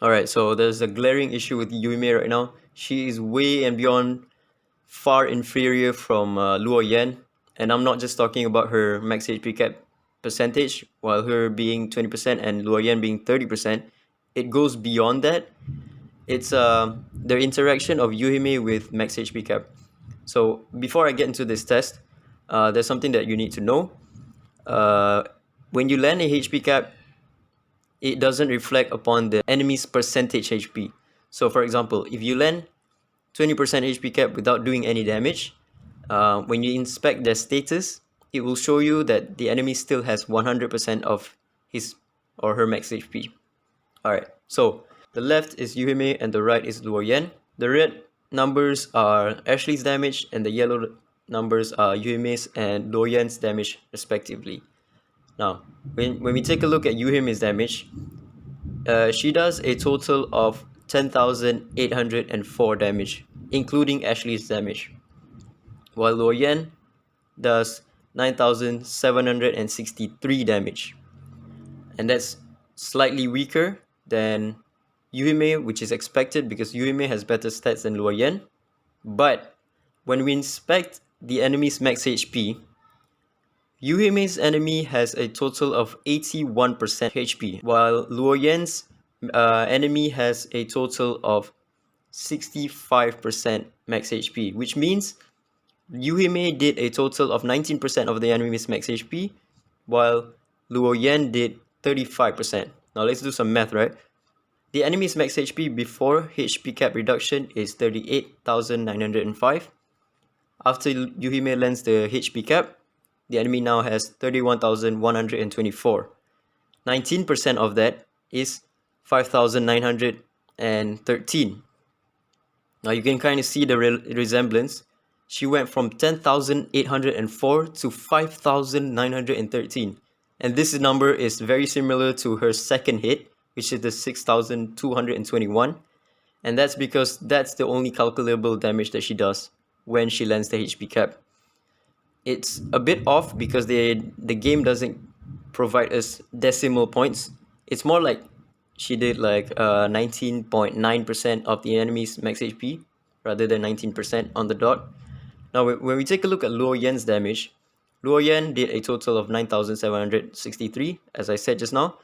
Alright, so there's a glaring issue with Yuuhime right now. She is way and beyond far inferior from Luo Yen. And I'm not just talking about her max HP cap percentage, while her being 20% and Luo Yen being 30%. It goes beyond that. It's the interaction of Yuuhime with max HP cap. So before I get into this test, there's something that you need to know. When you land a HP cap, it doesn't reflect upon the enemy's percentage HP. So for example, if you land 20% HP cap without doing any damage, when you inspect their status, it will show you that the enemy still has 100% of his or her max HP. Alright, so the left is Yuuhime and the right is Luo Yen. The red numbers are Ashley's damage and the yellow numbers are Yuuhime's and Luo Yen's damage respectively. Now, when we take a look at Yuuhime's damage, she does a total of 10,804 damage, including Ashley's damage, while Luo Yen does 9,763 damage. And that's slightly weaker than Yuuhime, which is expected because Yuuhime has better stats than Luo Yen. But when we inspect the enemy's max HP, Yuuhime's enemy has a total of 81% HP, while Luo Yen's enemy has a total of 65% max HP, which means Yuuhime did a total of 19% of the enemy's max HP, while Luo Yen did 35%. Now let's do some math, right? The enemy's max HP before HP cap reduction is 38,905. After Yuuhime lands the HP cap, the enemy now has 31,124. 19% of that is 5,913. Now you can kind of see the resemblance. She went from 10,804 to 5,913. And this number is very similar to her second hit, which is the 6,221. And that's because that's the only calculable damage that she does when she lands the HP cap. It's a bit off because the game doesn't provide us decimal points. It's more like she did like 19.9% of the enemy's max HP rather than 19% on the dot. Now when we take a look at Luo Yen's damage, Luo Yen did a total of 9,763, as I said just now,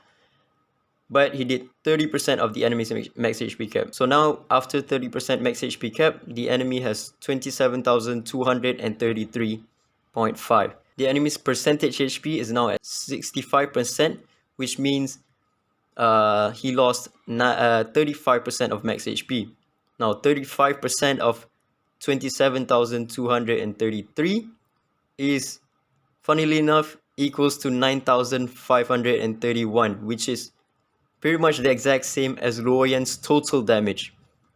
but he did 30% of the enemy's max HP cap. So now after 30% max HP cap, the enemy has 27,233.5. The enemy's percentage HP is now at 65%, which means he lost 35% of max HP. Now 35% of 27,233 is, funnily enough, equals to 9,531, which is pretty much the exact same as Luo Yen's total damage.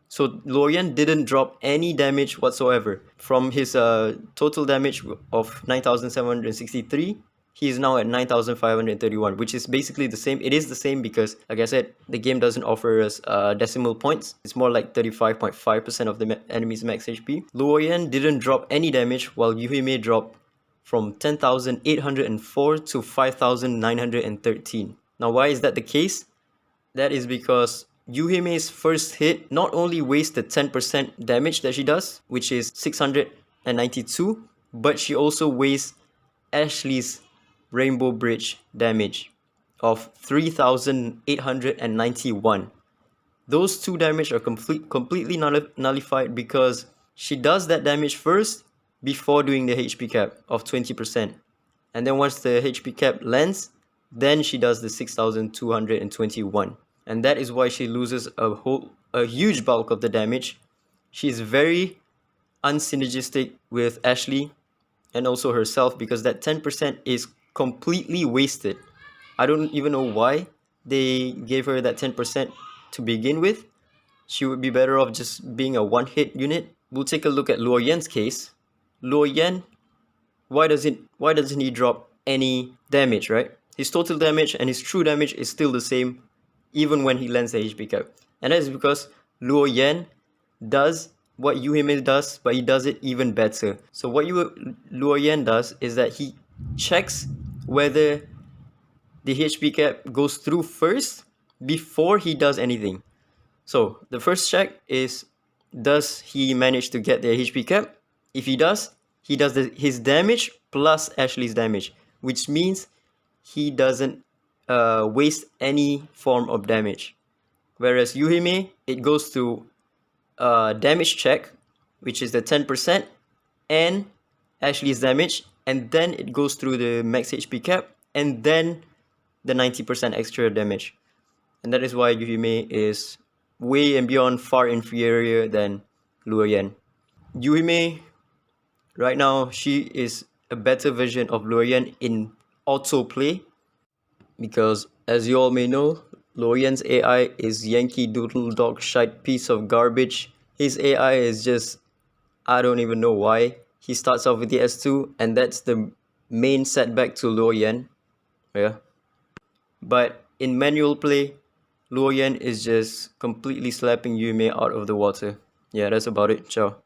So Luo Yen didn't drop any damage whatsoever. From his total damage of 9,763, he is now at 9,531, which is basically the same. It is the same because, like I said, the game doesn't offer us decimal points. It's more like 35.5% of the enemy's max HP. Luo Yen didn't drop any damage, while Yuuhime dropped from 10,804 to 5,913. Now, why is that the case? That is because Yuuhime's first hit not only wasted 10% damage that she does, which is 692, but she also wastes Ashley's Rainbow Bridge damage of 3,891. Those two damage are completely nullified because she does that damage first before doing the HP cap of 20%. And then once the HP cap lands, then she does the 6,221. And that is why she loses a huge bulk of the damage. She's very unsynergistic with Ashley and also herself because that 10% is completely wasted. I don't even know why they gave her that 10% to begin with. She would be better off just being a one-hit unit. We'll take a look at Luo Yen's case. Luo Yen, why doesn't he drop any damage, right? His total damage and his true damage is still the same even when he lands the HP cap. And that is because Luo Yen does what Yuuhime does, but he does it even better. So what Luo Yen does is that he checks whether the HP cap goes through first before he does anything. So the first check is, does he manage to get the HP cap? If he does his damage plus Ashley's damage, which means he doesn't waste any form of damage. Whereas Yuuhime, it goes to damage check, which is the 10%, and Ashley's damage, and then it goes through the max HP cap, and then the 90% extra damage. And that is why Yuuhime is way and beyond far inferior than Luo Yen. Yuuhime, right now, she is a better version of Luo Yen in auto play, because as you all may know, Luo Yen's AI is Yankee Doodle Dog shite piece of garbage. His AI is just, I don't even know why. He starts off with the S2, and that's the main setback to Luo Yen. Yeah. But in manual play, Luo Yen is just completely slapping Yuuhime out of the water. Yeah, that's about it. Ciao.